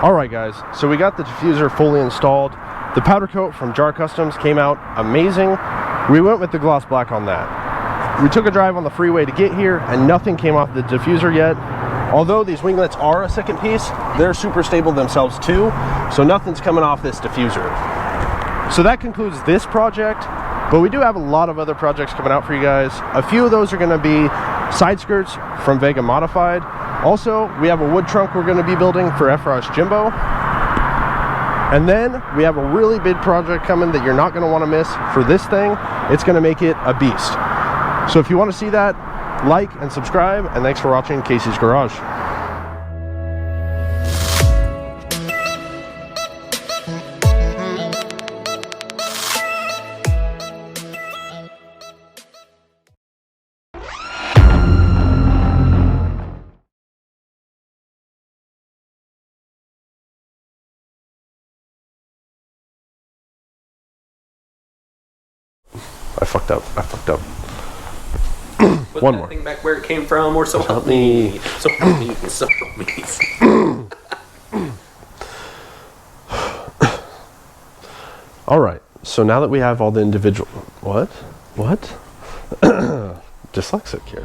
Alright guys, so we got the diffuser fully installed. The powder coat from Jar Customs came out amazing. We went with the gloss black on that. We took a drive on the freeway to get here and nothing came off the diffuser yet. Although these winglets are a second piece, they're super stable themselves too, so nothing's coming off this diffuser. So that concludes this project, but we do have a lot of other projects coming out for you guys. A few of those are going to be side skirts from Vega Modified. Also, we have a wood trunk we're going to be building for Efra's Jimbo. And then we have a really big project coming that you're not going to want to miss for this thing. It's going to make it a beast. So if you want to see that, like and subscribe, and thanks for watching Casey's Garage. I fucked up. Put One that more. thing back where it came from, or so help me. So help me. So help me. All right. So now that we have all the individual, what? Dyslexic here.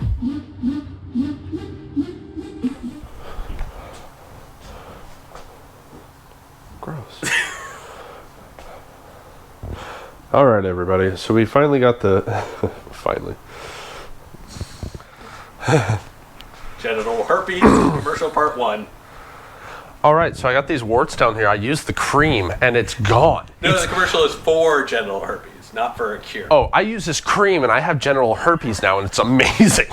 Gross. All right, everybody. So we finally got the finally. Genital herpes commercial part 1. All right, so I got these warts down here. I used the cream and it's gone. No, the commercial is for genital herpes, not for a cure. Oh, I use this cream and I have genital herpes now and it's amazing.